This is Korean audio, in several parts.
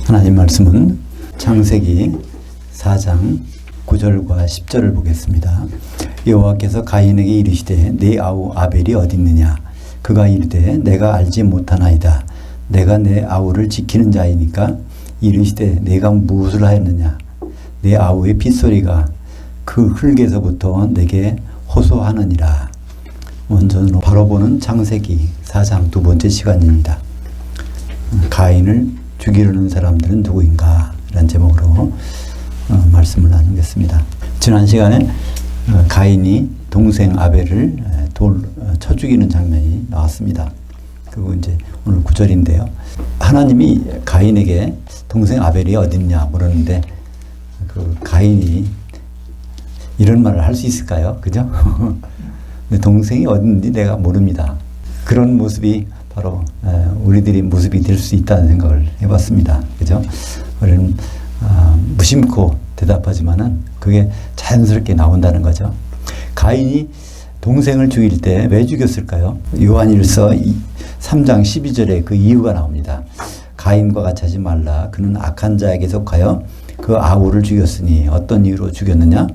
하나님 말씀은 창세기 4장 9절과 10절을 보겠습니다. 여호와께서 가인에게 이르시되 네 아우 아벨이 어디 있느냐? 그가 이르되 내가 알지 못하나이다. 내가 내 아우를 지키는 자이니까. 이르시되 내가 무엇을 하였느냐? 내 아우의 핏소리가 그 흙에서부터 내게 호소하느니라. 원전으로 바로 보는 창세기 4장 두 번째 시간입니다. 가인을 죽이려는 사람들은 누구인가? 이런 제목으로 말씀을 나누겠습니다. 지난 시간에 가인이 동생 아벨을 쳐 죽이는 장면이 나왔습니다. 그리고 이제 오늘 9절인데요. 하나님이 가인에게 동생 아벨이 어딨냐 물었는데 그 가인이 이런 말을 할 수 있을까요? 그죠? 내 동생이 어딘지 내가 모릅니다. 그런 모습이 바로 우리들의 모습이 될 수 있다는 생각을 해봤습니다. 그죠? 우리는 무심코 대답하지만은 그게 자연스럽게 나온다는 거죠. 가인이 동생을 죽일 때 왜 죽였을까요? 요한일서 3장 12절에 그 이유가 나옵니다. 가인과 같이 하지 말라. 그는 악한 자에게 속하여 그 아우를 죽였으니 어떤 이유로 죽였느냐?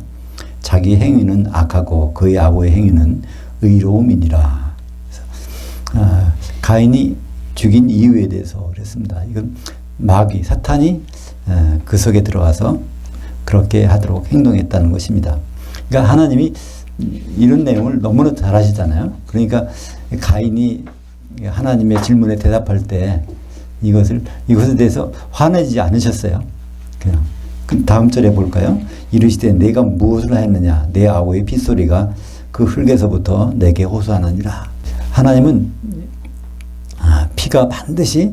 자기 행위는 악하고 그의 아우의 행위는 의로움이니라. 가인이 죽인 이유에 대해서 그랬습니다. 이건 마귀, 사탄이 그 속에 들어가서 그렇게 하도록 행동했다는 것입니다. 그러니까 하나님이 이런 내용을 너무나 잘 아시잖아요. 그러니까 가인이 하나님의 질문에 대답할 때 이것에 대해서 화내지 않으셨어요. 그냥. 다음 절에 볼까요? 이르시되 내가 무엇을 하였느냐? 내 아우의 핏소리가 그 흙에서부터 내게 호소하느니라. 하나님은 피가 반드시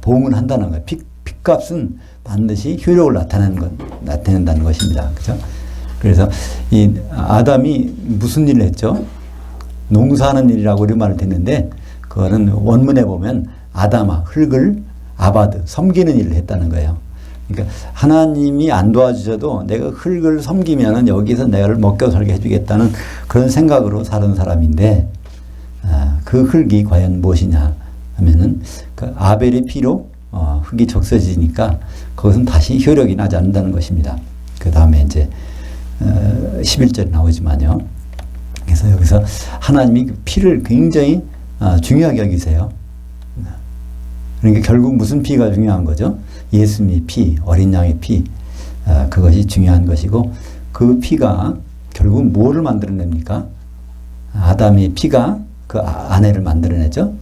보응을 한다는 거예요. 피값은 반드시 효력을 나타낸다는 것입니다. 그죠? 그래서 이 아담이 무슨 일을 했죠? 농사하는 일이라고 우리 말을 듣는데 그거는 원문에 보면 아담아, 흙을 아바드, 섬기는 일을 했다는 거예요. 그러니까 하나님이 안 도와주셔도 내가 흙을 섬기면은 여기서 내가 먹고 살게 해주겠다는 그런 생각으로 사는 사람인데 그 흙이 과연 무엇이냐 하면은 그 아벨의 피로 흙이 적셔지니까 그것은 다시 효력이 나지 않는다는 것입니다. 그 다음에 이제 11절에 나오지만요. 그래서 여기서 하나님이 그 피를 굉장히 중요하게 여기세요. 그러니까 결국 무슨 피가 중요한 거죠? 예수님의 피, 어린 양의 피, 그것이 중요한 것이고 그 피가 결국 무엇을 만들어냅니까? 아담의 피가 그 아내를 만들어내죠.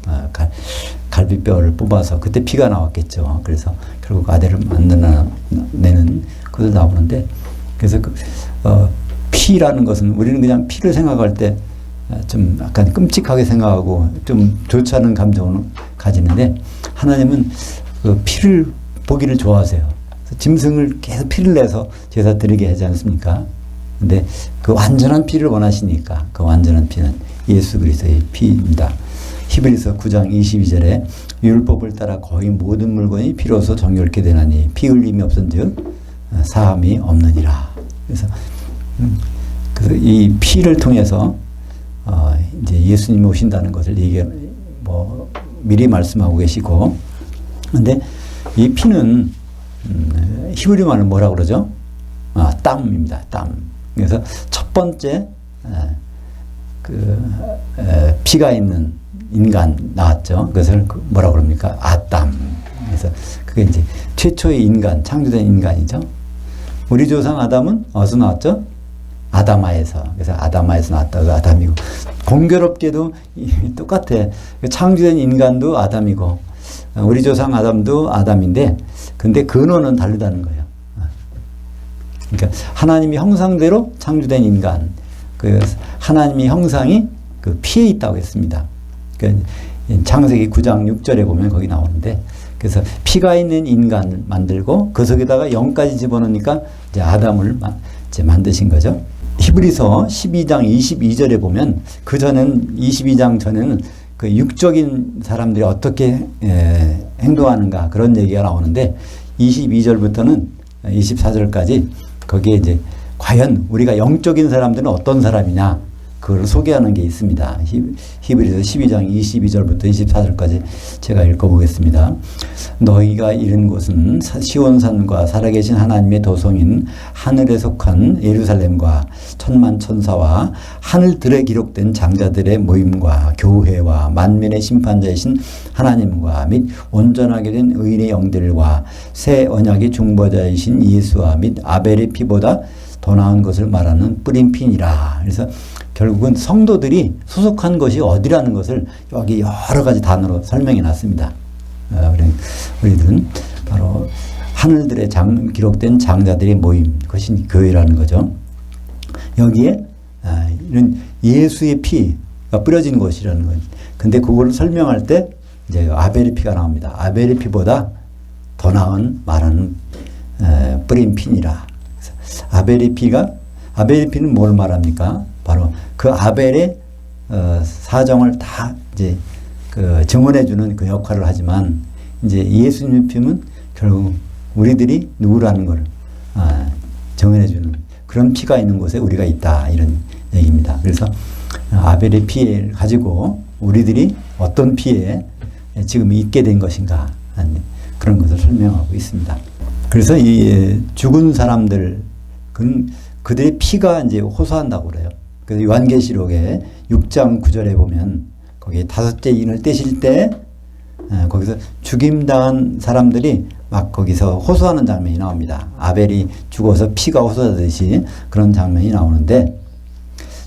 갈비뼈를 뽑아서 그때 피가 나왔겠죠. 그래서 결국 아내를 만들어내는 것을 나오는데 그래서 피라는 것은 우리는 그냥 피를 생각할 때 좀 약간 끔찍하게 생각하고 좀 좋지 않은 감정을 가지는데 하나님은 그 피를 보기를 좋아하세요. 짐승을 계속 피를 내서 제사 드리게 하지 않습니까? 근데 그 완전한 피를 원하시니까 그 완전한 피는 예수 그리스도의 피입니다. 히브리서 9장 22절에 율법을 따라 거의 모든 물건이 피로서 정결케 되나니 피 흘림이 없은즉 사함이 없느니라. 그래서 이 피를 통해서 이제 예수님이 오신다는 것을 미리 말씀하고 계시고, 근데 이 피는 히브리 말로 뭐라고 그러죠? 땀입니다. 땀. 그래서 첫 번째 피가 있는 인간 나왔죠. 그것을 뭐라고 그럽니까? 아담. 그래서 그게 이제 최초의 인간, 창조된 인간이죠. 우리 조상 아담은 어디서 나왔죠? 아다마에서. 그래서 아다마에서 나왔다가 아담이고, 공교롭게도 똑같아. 창조된 인간도 아담이고, 우리 조상 아담도 아담인데, 근데 근원은 다르다는 거예요. 그러니까 하나님의 형상대로 창조된 인간, 그 하나님의 형상이 그 피에 있다고 했습니다. 그러니까 창세기 9장 6절에 보면 거기 나오는데, 그래서 피가 있는 인간을 만들고 그 속에다가 영까지 집어넣으니까 이제 아담을 이제 만드신 거죠. 히브리서 12장 22절에 보면 그 전엔 22장 전에는 그 육적인 사람들이 어떻게 행동하는가 그런 얘기가 나오는데 22절부터는 24절까지 거기에 이제 과연 우리가 영적인 사람들은 어떤 사람이냐 그걸 소개하는 게 있습니다. 히브리서 12장 22절부터 24절까지 제가 읽어보겠습니다. 너희가 이른 곳은 시온산과 살아계신 하나님의 도성인 하늘에 속한 예루살렘과 천만 천사와 하늘들에 기록된 장자들의 모임과 교회와 만민의 심판자이신 하나님과 및 온전하게 된 의인의 영들과 새 언약의 중보자이신 예수와 및 아벨의 피보다 더 나은 것을 말하는 뿌린 핀이라. 그래서 결국은 성도들이 소속한 것이 어디라는 것을 여기 여러 가지 단어로 설명해 놨습니다. 우리들은 바로 하늘들에 기록된 장자들의 모임, 그것이 교회라는 거죠. 여기에 이런 예수의 피가 뿌려진 것이라는 거예요. 근데 그걸 설명할 때 이제 아벨의 피가 나옵니다. 아벨의 피보다 더 나은 말하는 뿌린 핀이라. 아벨의 피는 뭘 말합니까? 바로 그 아벨의 사정을 다 이제 증언해주는 그 역할을 하지만 이제 예수님의 피는 결국 우리들이 누구라는 걸 증언해주는 그런 피가 있는 곳에 우리가 있다 이런 얘기입니다. 그래서 아벨의 피를 가지고 우리들이 어떤 피에 지금 있게 된 것인가 그런 것을 설명하고 있습니다. 그래서 이 죽은 사람들 그들의 피가 이제 호소한다고 그래요. 그래서 요한계시록에 6장 9절에 보면 거기에 다섯째 인을 떼실 때 거기서 죽임당한 사람들이 막 거기서 호소하는 장면이 나옵니다. 아벨이 죽어서 피가 호소하듯이 그런 장면이 나오는데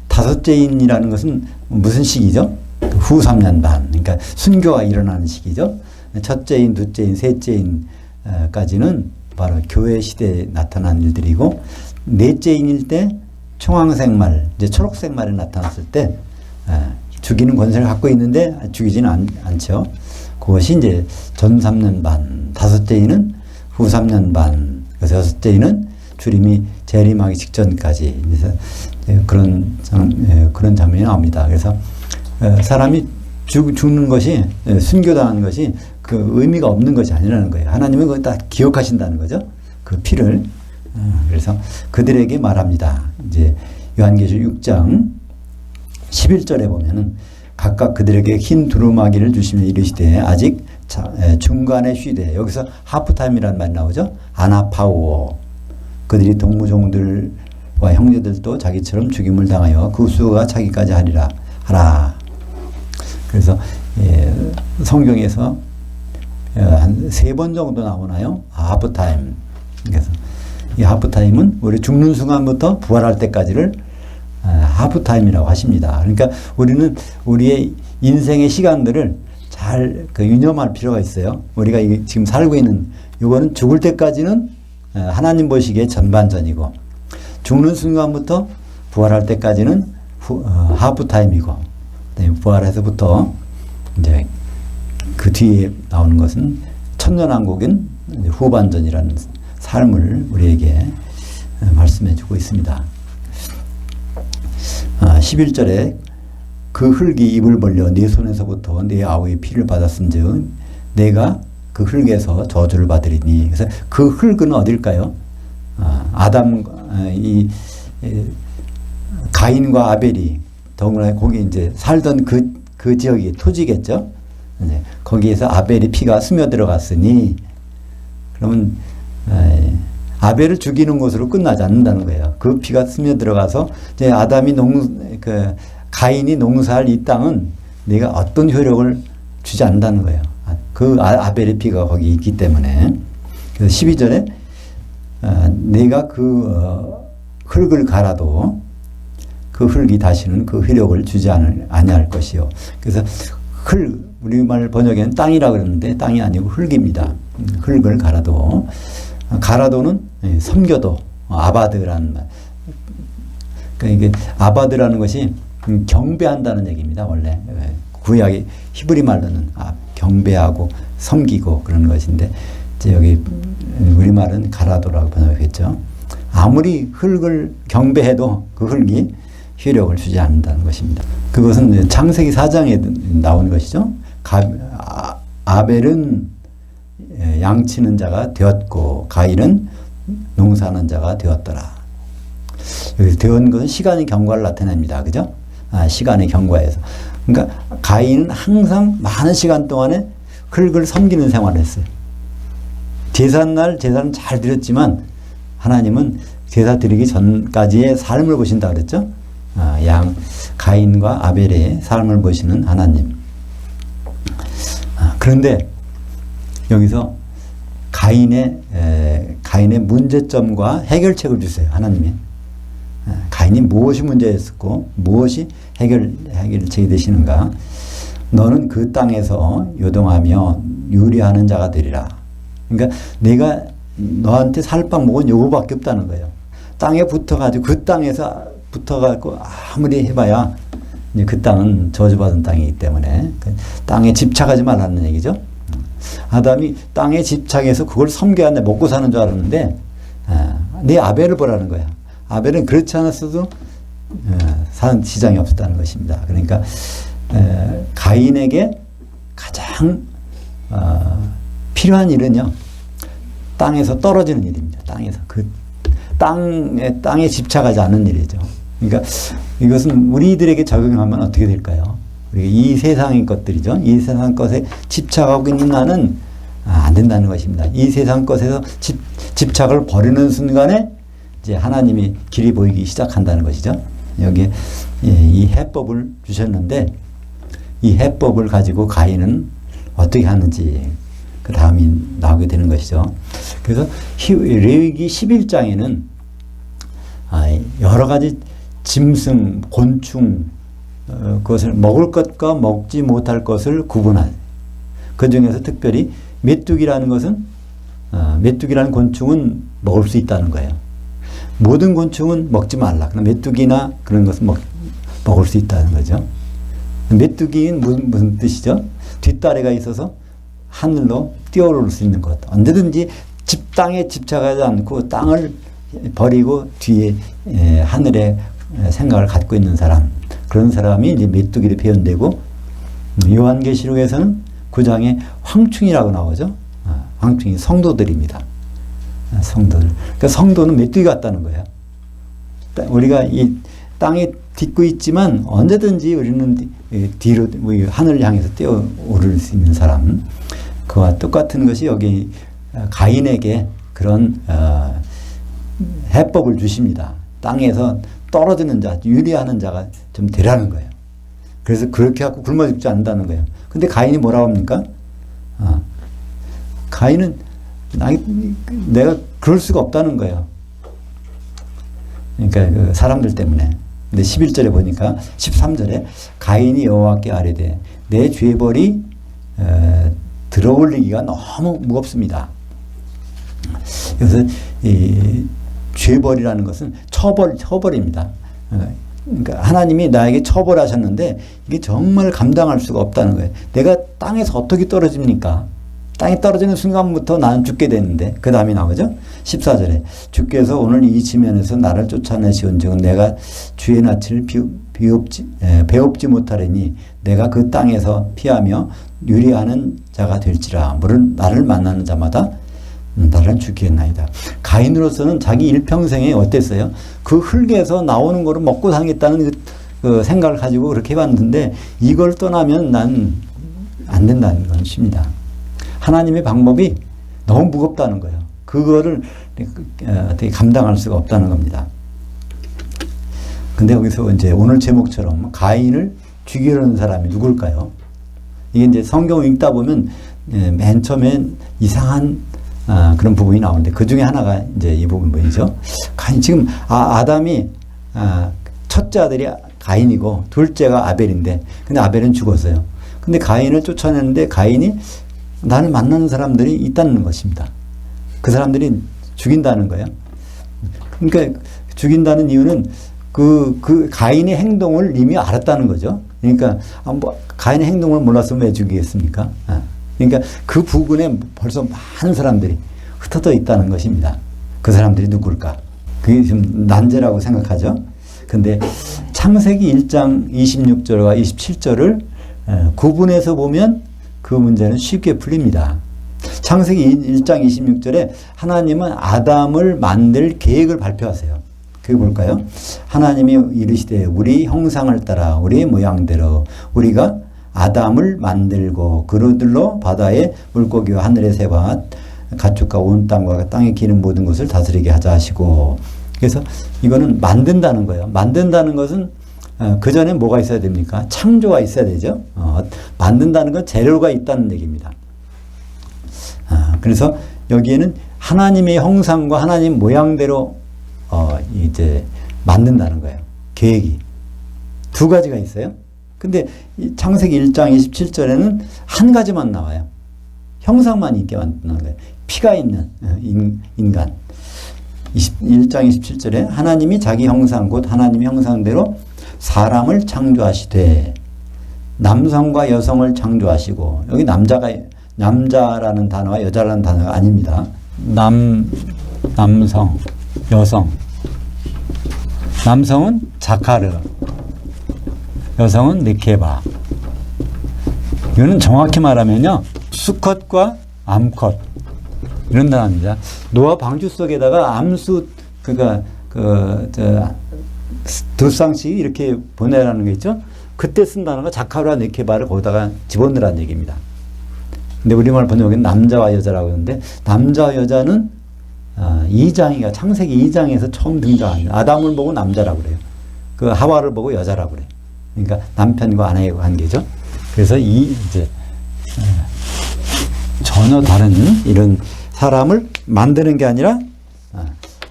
다섯째 인이라는 것은 무슨 시기죠? 후 3년 반. 그러니까 순교가 일어나는 시기죠. 첫째 인, 둘째 인, 셋째 인까지는 바로 교회 시대에 나타난 일들이고 넷째 인일 때 청황색 말, 이제 초록색 말이 나타났을 때 죽이는 권세를 갖고 있는데 죽이지는 않죠. 그것이 이제 전 3년 반, 다섯째 인은 후 3년 반, 그래서 여섯째 인은 주님이 재림하기 직전까지 그래서 그런 장면이 나옵니다. 그래서 사람이 죽는 것이 순교당하는 것이 그 의미가 없는 것이 아니라는 거예요. 하나님은 그걸 다 기억하신다는 거죠. 그 피를. 그래서 그들에게 말합니다. 이제 요한계시록 6장 11절에 보면은 각각 그들에게 흰 두루마기를 주시며 이르시되 아직 중간에 쉬되 여기서 하프타임이라는 말이 나오죠. 아나파우오 그들이 동무종들과 형제들도 자기처럼 죽임을 당하여 그 수가 차기까지 하라. 그래서 성경에서 한 3번 정도 나오나요? 하프타임. 그래서 이 하프타임은 우리 죽는 순간부터 부활할 때까지를 하프타임이라고 하십니다. 그러니까 우리는 우리의 인생의 시간들을 잘 유념할 필요가 있어요. 우리가 지금 살고 있는 이거는 죽을 때까지는 하나님 보시기에 전반전이고 죽는 순간부터 부활할 때까지는 하프타임이고 부활해서부터 이제 그 뒤에 나오는 것은 천년왕국인 후반전이라는 삶을 우리에게 말씀해 주고 있습니다. 11절에 그 흙이 입을 벌려 네 손에서부터 네 아우의 피를 받았은즉 내가 그 흙에서 저주를 받으리니. 그래서 그 흙은 어딜까요? 가인과 아벨이 더구나 거기 이제 살던 그 지역이 토지겠죠. 거기에서 아벨의 피가 스며들어갔으니 그러면 아벨을 죽이는 것으로 끝나지 않는다는 거예요. 그 피가 스며들어가서 이제 가인이 농사할 이 땅은 내가 어떤 효력을 주지 않는다는 거예요. 그 아벨의 피가 거기 있기 때문에. 그래서 12절에 내가 그 흙을 갈아도 그 흙이 다시는 그 효력을 주지 아니할 것이요. 그래서 우리말 번역에는 땅이라 그러는데 땅이 아니고 흙입니다. 흙을 가라도는 섬겨도 아바드라는 말. 그러니까 이게 아바드라는 것이 경배한다는 얘기입니다. 원래 구약의 히브리 말로는 경배하고 섬기고 그런 것인데 이제 여기 우리말은 가라도라고 번역했죠. 아무리 흙을 경배해도 그 흙이 효력을 주지 않는다는 것입니다. 그것은 창세기 4장에 나온 것이죠. 아벨은 양치는 자가 되었고 가인은 농사하는 자가 되었더라. 여기서 되었는 것은 시간의 경과를 나타냅니다. 그죠? 시간의 경과에서. 그러니까 가인은 항상 많은 시간 동안에 흙을 섬기는 생활을 했어요. 제삿날 제사는 잘 드렸지만 하나님은 제사 드리기 전까지의 삶을 보신다 그랬죠. 가인과 아벨의 삶을 보시는 하나님. 그런데 여기서 가인의 문제점과 해결책을 주세요. 하나님이. 가인이 무엇이 문제였었고 무엇이 해결책이 되시는가. 너는 그 땅에서 요동하며 유리하는 자가 되리라. 그러니까 내가 너한테 살빵 먹은 요거밖에 없다는 거예요. 땅에 붙어가지고 그 땅에서 붙어가지고 아무리 해봐야 이제 그 땅은 저주받은 땅이기 때문에 그 땅에 집착하지 말라는 얘기죠. 아담이 땅에 집착해서 그걸 섬겨야 돼 먹고 사는 줄 알았는데 네 아벨을 보라는 거야. 아벨은 그렇지 않았어도 사는 시장이 없었다는 것입니다. 그러니까 가인에게 가장 필요한 일은요, 땅에서 떨어지는 일입니다. 땅에서 그 땅에 집착하지 않는 일이죠. 그러니까 이것은 우리들에게 적용하면 어떻게 될까요? 이 세상의 것들이죠. 이 세상 것에 집착하고 있는 나는 안 된다는 것입니다. 이 세상 것에서 집착을 버리는 순간에 이제 하나님이 길이 보이기 시작한다는 것이죠. 여기에 이 해법을 주셨는데 이 해법을 가지고 가인은 어떻게 하는지 그 다음이 나오게 되는 것이죠. 그래서 레위기 11장에는 여러 가지 짐승, 곤충, 그것을 먹을 것과 먹지 못할 것을 구분한, 그 중에서 특별히 메뚜기라는 것은 메뚜기라는 곤충은 먹을 수 있다는 거예요. 모든 곤충은 먹지 말라. 그럼 메뚜기나 그런 것은 먹을 수 있다는 거죠. 메뚜기는 무슨 뜻이죠? 뒷다리가 있어서 하늘로 뛰어오를 수 있는 것. 언제든지 땅에 집착하지 않고 땅을 버리고 뒤에 하늘에 생각을 갖고 있는 사람. 그런 사람이 이제 메뚜기로 표현되고, 요한계시록에서는 9장에 황충이라고 나오죠. 황충이 성도들입니다. 성도들. 그러니까 성도는 메뚜기 같다는 거예요. 우리가 이 땅에 딛고 있지만 언제든지 우리는 뒤로 하늘을 향해서 뛰어오를 수 있는 사람. 그와 똑같은 것이 여기 가인에게 그런 해법을 주십니다. 땅에서 떨어지는 자, 유리하는 자가 좀 되라는 거예요. 그래서 그렇게 하고 굶어 죽지 않는다는 거예요. 근데 가인이 뭐라고 합니까? 가인은 내가 그럴 수가 없다는 거예요. 그러니까 그 사람들 때문에. 근데 11절에 보니까 13절에 가인이 여호와께 아뢰되 내 죄벌이 들어올리기가 너무 무겁습니다. 그래서 이 죄벌이라는 것은 처벌입니다. 그러니까 하나님이 나에게 처벌하셨는데 이게 정말 감당할 수가 없다는 거예요. 내가 땅에서 어떻게 떨어집니까? 땅에 떨어지는 순간부터 나는 죽게 되는데, 그 다음이 나오죠? 14절에 주께서 오늘 이 지면에서 나를 쫓아내시온즉 내가 주의 낯을 배웁지 못하리니 내가 그 땅에서 피하며 유리하는 자가 될지라. 물은 나를 만나는 자마다 나를 죽이겠나이다. 가인으로서는 자기 일평생에 어땠어요? 그 흙에서 나오는 거를 먹고 살겠다는 그 생각을 가지고 그렇게 해봤는데 이걸 떠나면 난 안 된다는 것입니다. 하나님의 방법이 너무 무겁다는 거예요. 그거를 어떻게 감당할 수가 없다는 겁니다. 근데 여기서 이제 오늘 제목처럼 가인을 죽이려는 사람이 누굴까요? 이게 이제 성경을 읽다 보면 맨 처음엔 이상한 그런 부분이 나오는데 그 중에 하나가 이제 이 부분이죠. 지금 아담이 첫째 아들이 가인이고 둘째가 아벨인데, 근데 아벨은 죽었어요. 근데 가인을 쫓아내는데 가인이 나를 만나는 사람들이 있다는 것입니다. 그 사람들이 죽인다는 거예요. 그러니까 죽인다는 이유는 그 가인의 행동을 이미 알았다는 거죠. 그러니까 가인의 행동을 몰랐으면 왜 죽이겠습니까? 그러니까 그 부근에 벌써 많은 사람들이 흩어져 있다는 것입니다. 그 사람들이 누굴까? 그게 좀 난제라고 생각하죠. 근데 창세기 1장 26절과 27절을 구분해서 보면 그 문제는 쉽게 풀립니다. 창세기 1장 26절에 하나님은 아담을 만들 계획을 발표하세요. 그게 뭘까요? 하나님이 이르시되 우리 형상을 따라 우리 모양대로 우리가 아담을 만들고 그들로 바다의 물고기와 하늘의 새와 가축과 온 땅과 땅에 기는 모든 것을 다스리게 하자 하시고, 그래서 이거는 만든다는 거예요. 만든다는 것은 그 전에 뭐가 있어야 됩니까? 창조가 있어야 되죠. 만든다는 건 재료가 있다는 얘기입니다. 그래서 여기에는 하나님의 형상과 하나님 모양대로 이제 만든다는 거예요. 계획이 두 가지가 있어요. 근데 창세기 1장 27절에는 한 가지만 나와요. 형상만 있게 만드는 거예요. 피가 있는 인간. 1장 27절에 하나님이 자기 형상 곧 하나님의 형상대로 사람을 창조하시되 남성과 여성을 창조하시고, 여기 남자라는 단어와 여자라는 단어가 아닙니다. 남성, 여성. 남성은 자카르, 여성은 느케바. 이거는 정확히 말하면요, 수컷과 암컷 이런 단어입니다. 노아 방주 속에다가 암수 두 쌍씩 이렇게 보내라는 게 있죠. 그때 쓴 단어가 자카르와 느케바를 거기다가 집어넣으라는 얘기입니다. 근데 우리말 번역에는 남자와 여자라고 하는데, 남자와 여자는 2장이가 창세기 2장에서 처음 등장합니다. 아담을 보고 남자라고 그래요. 그 하와를 보고 여자라고 그래요. 그러니까 남편과 아내의 관계죠. 그래서 이제 전혀 다른 이런 사람을 만드는 게 아니라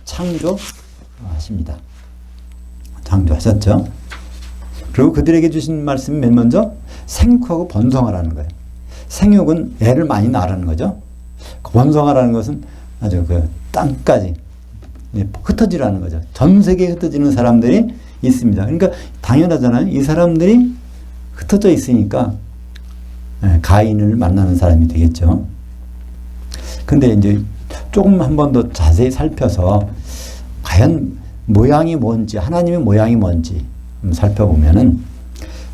창조하십니다. 창조하셨죠. 그리고 그들에게 주신 말씀이 맨 먼저 생육하고 번성하라는 거예요. 생육은 애를 많이 낳으라는 거죠. 번성하라는 것은 아주 그 땅까지 흩어지라는 거죠. 전 세계에 흩어지는 사람들이 있습니다. 그러니까 당연하잖아요. 이 사람들이 흩어져 있으니까 가인을 만나는 사람이 되겠죠. 근데 이제 조금 한 번 더 자세히 살펴서 과연 모양이 뭔지, 하나님의 모양이 뭔지 살펴보면은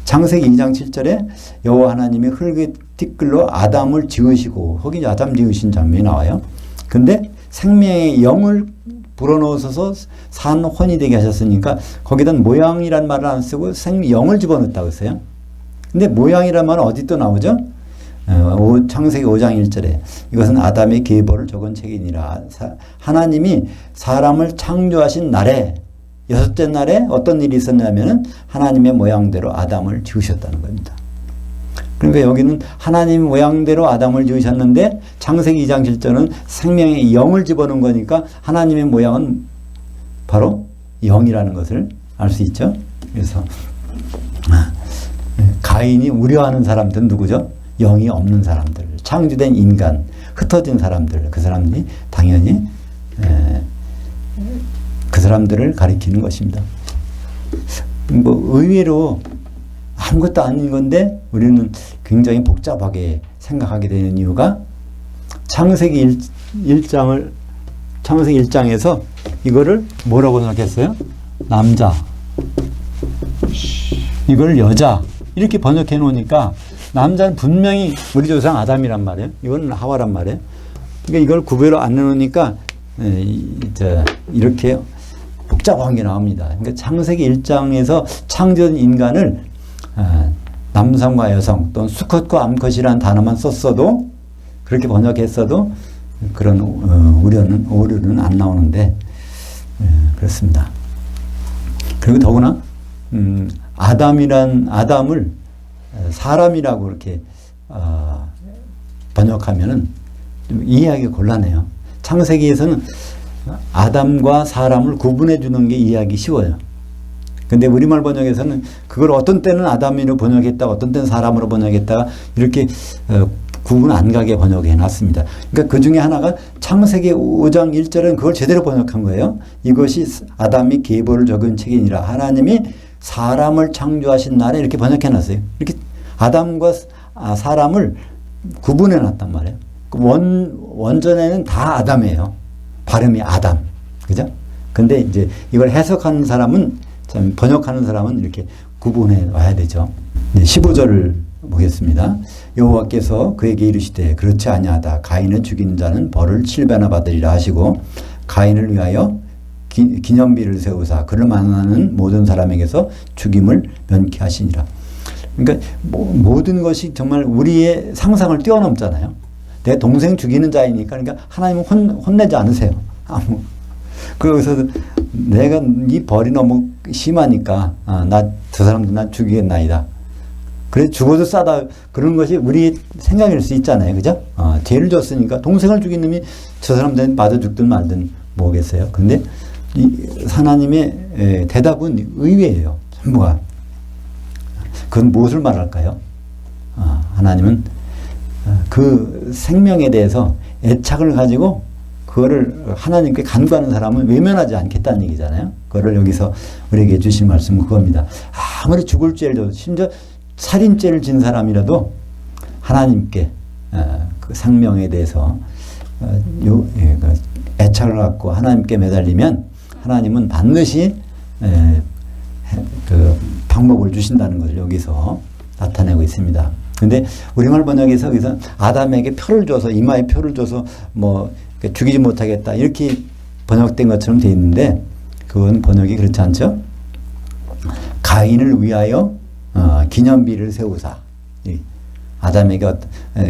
창세기 2장 7절에 여호와 하나님이 흙의 티끌로 아담을 지으시고, 거기 아담 지으신 장면이 나와요. 근데 생명의 영을 불어넣어서 산혼이 되게 하셨으니까 거기다 모양이란 말을 안 쓰고 영을 집어넣었다고 했어요. 근데 모양이란 말은 어디 또 나오죠? 창세기 5장 1절에 이것은 아담의 계보를 적은 책이니라. 하나님이 사람을 창조하신 날에, 여섯째 날에 어떤 일이 있었냐면은 하나님의 모양대로 아담을 지으셨다는 겁니다. 그러니까 여기는 하나님 모양대로 아담을 지으셨는데 창세기 2장 7절은 생명의 영을 집어넣은 거니까 하나님의 모양은 바로 영이라는 것을 알 수 있죠. 그래서 가인이 우려하는 사람들은 누구죠? 영이 없는 사람들, 창조된 인간, 흩어진 사람들, 그 사람들이 당연히 그 사람들을 가리키는 것입니다. 뭐 의외로 아무것도 아닌 건데 우리는 굉장히 복잡하게 생각하게 되는 이유가 창세기 1장에서 이거를 뭐라고 생각했어요? 남자, 이걸 여자 이렇게 번역해 놓으니까 남자는 분명히 우리 조상 아담이란 말이에요. 이거는 하와란 말이에요. 그러니까 이걸 구별을 안 해놓으니까 이렇게 복잡한 게 나옵니다. 그러니까 창세기 1장에서 창조된 인간을 남성과 여성 또는 수컷과 암컷이라는 단어만 썼어도, 그렇게 번역했어도 그런 오류는 안 나오는데 그렇습니다. 그리고 더구나 아담을 사람이라고 이렇게 번역하면은 좀 이해하기 곤란해요. 창세기에서는 아담과 사람을 구분해 주는 게 이해하기 쉬워요. 근데 우리말 번역에서는 그걸 어떤 때는 아담으로 번역했다가 어떤 때는 사람으로 번역했다가 이렇게 구분 안 가게 번역해 놨습니다. 그러니까 그 중에 하나가 창세기 5장 1절은 그걸 제대로 번역한 거예요. 이것이 아담이 계보를 적은 책이니라. 하나님이 사람을 창조하신 날에 이렇게 번역해 놨어요. 이렇게 아담과 사람을 구분해 놨단 말이에요. 원전에는 다 아담이에요. 발음이 아담. 그죠? 근데 이제 이걸 해석하는 사람은, 번역하는 사람은 이렇게 구분해 와야 되죠. 15절을 보겠습니다. 여호와께서 그에게 이르시되 그렇지 아니하다. 가인을 죽인 자는 벌을 7배나 받으리라 하시고 가인을 위하여 기념비를 세우사 그를 만나는 모든 사람에게서 죽임을 면케하시니라. 그러니까 모든 것이 정말 우리의 상상을 뛰어넘잖아요. 내 동생 죽이는 자이니까, 그러니까 하나님은 혼내지 않으세요. 그래서 내가 이 벌이 너무 심하니까 저 사람들 난 죽이겠나이다. 그래 죽어도 싸다. 그런 것이 우리 생각일 수 있잖아요. 그죠? 죄를 졌으니까 동생을 죽인 놈이 저 사람들은 맞아 죽든 말든 뭐겠어요. 근데 하나님의 대답은 의외예요. 전부가. 그건 무엇을 말할까요? 하나님은 그 생명에 대해서 애착을 가지고 그거를 하나님께 간구하는 사람은 외면하지 않겠다는 얘기잖아요. 그거를 여기서 우리에게 주신 말씀은 그겁니다. 아무리 죽을 죄를 져도 심지어 살인죄를 진 사람이라도 하나님께 그 생명에 대해서 애착을 갖고 하나님께 매달리면 하나님은 반드시 그 방법을 주신다는 것을 여기서 나타내고 있습니다. 근데 우리말 번역에서 여기서 아담에게 표를 줘서 이마에 표를 줘서 뭐 죽이지 못하겠다 이렇게 번역된 것처럼 되어 있는데 그건 번역이 그렇지 않죠. 가인을 위하여 기념비를 세우사. 아담에게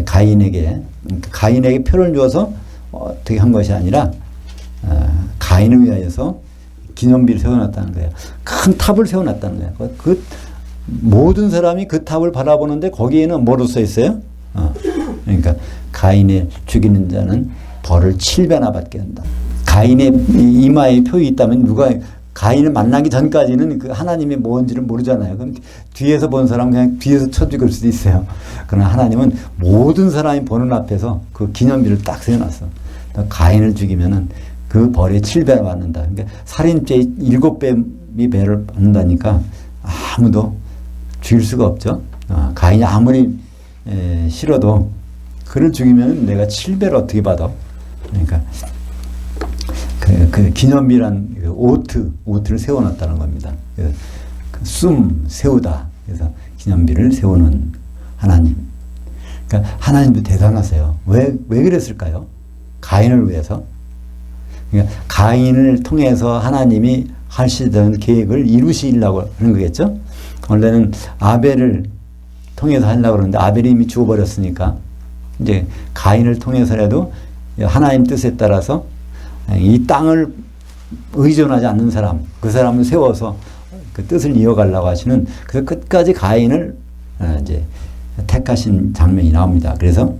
가인에게 표를 주어서 어떻게 한 것이 아니라 가인을 위하여서 기념비를 세워놨다는 거예요. 큰 탑을 세워놨다는 거예요. 그 모든 사람이 그 탑을 바라보는데 거기에는 뭐로 써 있어요? 그러니까 가인을 죽이는 자는 벌을 7배나 받게 한다. 가인의 이마에 표이 있다면 누가 가인을 만나기 전까지는 그 하나님이 뭔지를 모르잖아요. 그럼 뒤에서 본 사람은 그냥 뒤에서 쳐 죽일 수도 있어요. 그러나 하나님은 모든 사람이 보는 앞에서 그 기념비를 딱 세워놨어. 가인을 죽이면은 그 벌에 7배나 받는다. 그러니까 살인죄 7배 배를 받는다니까 아무도 죽일 수가 없죠. 가인이 아무리 싫어도 그를 죽이면 내가 7배를 어떻게 받아? 그러니까 그 기념비란 오트를 세워놨다는 겁니다. 세우다. 그래서 기념비를 세우는 하나님. 그러니까 하나님도 대단하세요. 왜 그랬을까요? 가인을 위해서. 그러니까 가인을 통해서 하나님이 하시던 계획을 이루시려고 하는 거겠죠? 원래는 아벨을 통해서 하려고 그러는데 아벨이 이미 죽어버렸으니까 이제 가인을 통해서라도 하나님 뜻에 따라서 이 땅을 의존하지 않는 사람, 그 사람을 세워서 그 뜻을 이어가려고 하시는 그래서 끝까지 가인을 이제 택하신 장면이 나옵니다. 그래서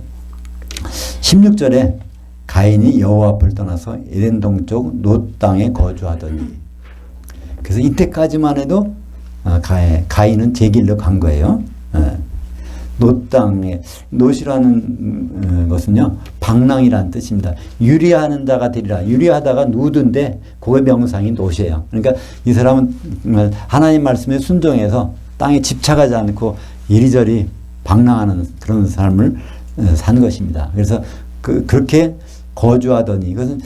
16절에 가인이 여호와 앞을 떠나서 에덴 동쪽 놋 땅에 거주하더니 그래서 이때까지만 해도 가인은 제 길로 간 거예요. 놋 땅에 놋이라는 것은요 방랑이라는 뜻입니다. 유리하는 자가 되리라. 유리하다가 누드인데 그의 명상이 놋이에요. 그러니까 이 사람은 하나님 말씀에 순종해서 땅에 집착하지 않고 이리저리 방랑하는 그런 삶을 산 것입니다. 그래서 그렇게 거주하더니 이것은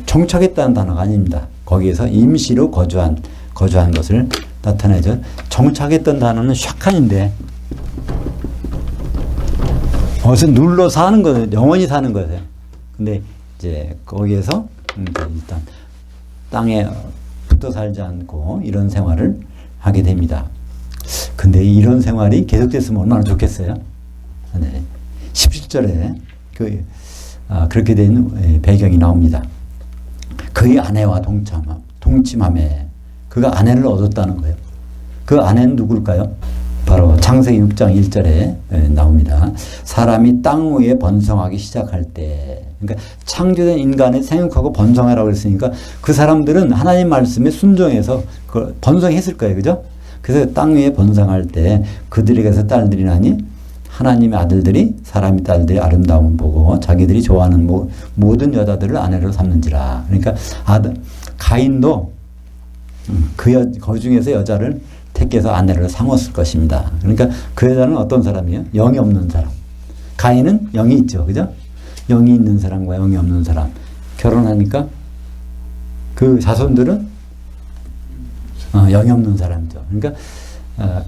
정착했다는 단어가 아닙니다. 거기에서 임시로 거주한 것을 나타내죠. 정착했던 단어는 샥한인데 어디서 눌러 사는 거예요. 영원히 사는 거예요. 근데 이제 거기에서 일단 땅에 붙어 살지 않고 이런 생활을 하게 됩니다. 근데 이런 생활이 계속됐으면 얼마나 좋겠어요. 네. 17절에 그렇게 된 배경이 나옵니다. 그의 아내와 동침함에 그가 아내를 얻었다는 거예요. 그 아내는 누굴까요? 바로 창세기 6장 1절에 나옵니다. 사람이 땅 위에 번성하기 시작할 때, 그러니까 창조된 인간의 생육하고 번성하라고 했으니까 그 사람들은 하나님 말씀에 순종해서 번성했을 거예요. 그죠? 그래서 땅 위에 번성할 때 그들에게서 딸들이 나니 하나님의 아들들이 사람의 딸들의 아름다움을 보고 자기들이 좋아하는 모든 여자들을 아내로 삼는지라. 그러니까 가인도 그 중에서 여자를 택해서 아내를 삼았을 것입니다. 그러니까 그 여자는 어떤 사람이에요? 영이 없는 사람. 가인은 영이 있죠. 그죠? 영이 있는 사람과 영이 없는 사람. 결혼하니까 그 자손들은 영이 없는 사람이죠. 그러니까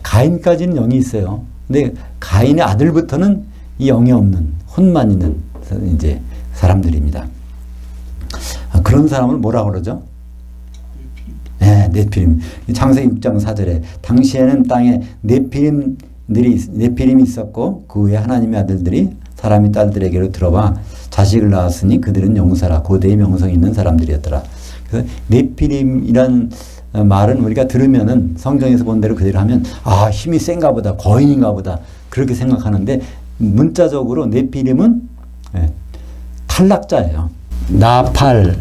가인까지는 영이 있어요. 근데 가인의 아들부터는 이 영이 없는 혼만 있는 이제 사람들입니다. 그런 사람을 뭐라고 그러죠? 네, 네피림. 창세기 6장 4절에 당시에는 땅에 네피림이 있었고 그 후에 하나님의 아들들이 사람의 딸들에게로 들어와 자식을 낳았으니 그들은 용사라 고대의 명성이 있는 사람들이었더라. 그래서 네피림이란 말은 우리가 들으면은 성경에서 본 대로 그대로 하면 아 힘이 센가 보다 거인인가 보다 그렇게 생각하는데 문자적으로 네피림은 탈락자예요. 나팔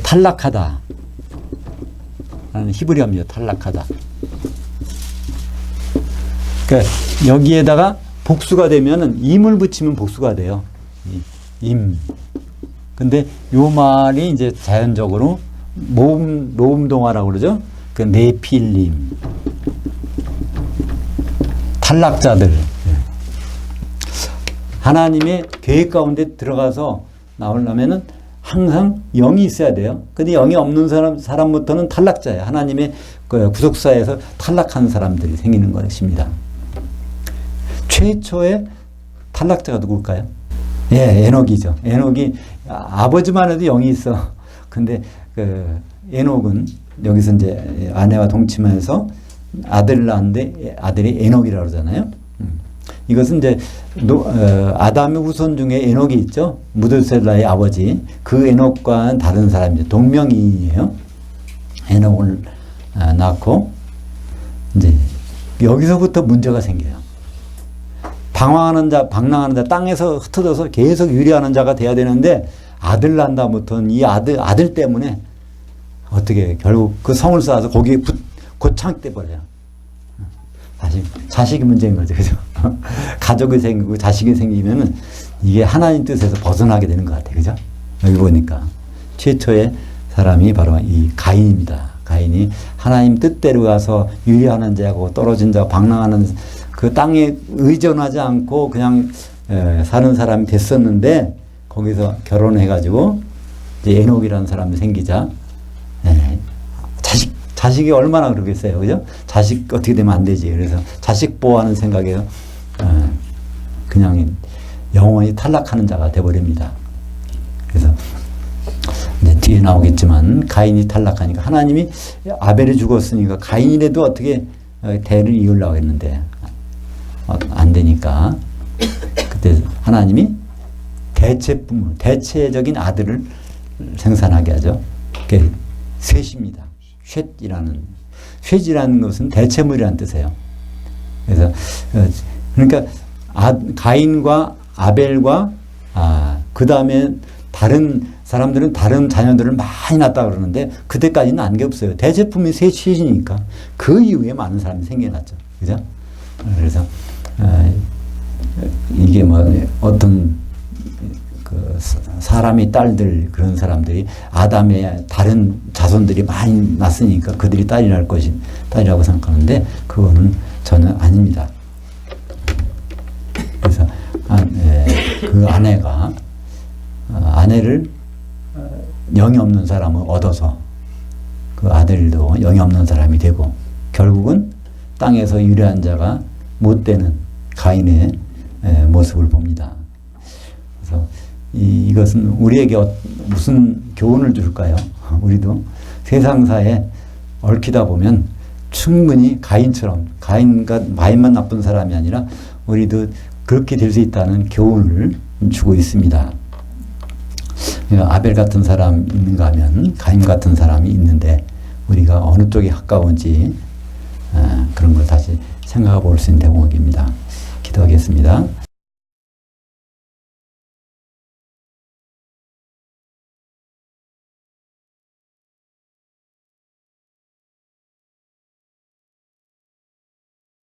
탈락하다 라는 히브리어입니다. 탈락하다. 그러니까 여기에다가 복수가 되면은 임을 붙이면 복수가 돼요. 임. 근데 요 말이 이제 자연적으로 모음동화라고 그러죠. 그 네필림. 탈락자들. 하나님의 계획 가운데 들어가서 나오려면은 항상 영이 있어야 돼요. 근데 영이 없는 사람부터는 탈락자예요. 하나님의 그 구속사에서 탈락한 사람들이 생기는 것입니다. 최초의 탈락자가 누굴까요? 예, 에녹이죠. 에녹이 아버지만 해도 영이 있어. 근데 그 에녹은 여기서 이제 아내와 동침해서 아들을 낳았는데 아들이 에녹이라고 그러잖아요. 이것은 이제 아담의 후손 중에 에녹이 있죠. 무드셀라의 아버지. 그 에녹과는 다른 사람이죠. 동명이인이에요. 에녹을 낳고 이제 여기서부터 문제가 생겨요. 방황하는 자, 땅에서 흩어져서 계속 유리하는 자가 돼야 되는데 아들 난다부터는 이 아들 때문에 어떻게 결국 그 성을 쌓아서 거기에 고창돼 버려요. 자식이 문제인 거죠. 그죠? 가족이 생기고 자식이 생기면은 이게 하나님 뜻에서 벗어나게 되는 것 같아요. 그죠? 여기 보니까 최초의 사람이 바로 이 가인입니다. 가인이 하나님 뜻대로 가서 유리하는 자고 떨어진 자, 방랑하는 그 땅에 의존하지 않고 그냥 사는 사람이 됐었는데 거기서 결혼해가지고 이제 에녹이라는 사람이 생기자 자식이 얼마나 그러겠어요. 그죠? 자식 어떻게 되면 안 되지. 그래서 자식 보호하는 생각에서 그냥 영원히 탈락하는 자가 돼버립니다. 그래서 이제 뒤에 나오겠지만 가인이 탈락하니까 하나님이 아벨이 죽었으니까 가인이라도 어떻게 대를 이으려고 했는데 안 되니까 그때 하나님이 대체적인 아들을 생산하게 하죠. 그게 셋입니다. 셋이라는 것은 대체물이라는 뜻이에요. 그래서 그러니까 가인과 아벨과 그 다음에 다른 사람들은 다른 자녀들을 많이 낳았다 그러는데 그때까지는 안 게 없어요. 대체품이 셋이니까 그 이후에 많은 사람이 생겨났죠. 그죠? 그래서 이게 뭐 어떤 그 사람의 딸들 그런 사람들이 아담의 다른 자손들이 많이 났으니까 그들이 딸이라고 생각하는데 그거는 전혀 아닙니다. 그래서 그 아내가 아내를 영이 없는 사람을 얻어서 그 아들도 영이 없는 사람이 되고 결국은 땅에서 유리한 자가 못 되는 가인의 모습을 봅니다. 그래서 이것은 우리에게 무슨 교훈을 줄까요? 우리도 세상사에 얽히다 보면 충분히 가인처럼 가인과 마음만 나쁜 사람이 아니라 우리도 그렇게 될 수 있다는 교훈을 주고 있습니다. 아벨 같은 사람 있는가 하면 가인 같은 사람이 있는데 우리가 어느 쪽에 가까운지 그런 걸 다시 생각해 볼 수 있는 대목입니다. 기도하겠습니다.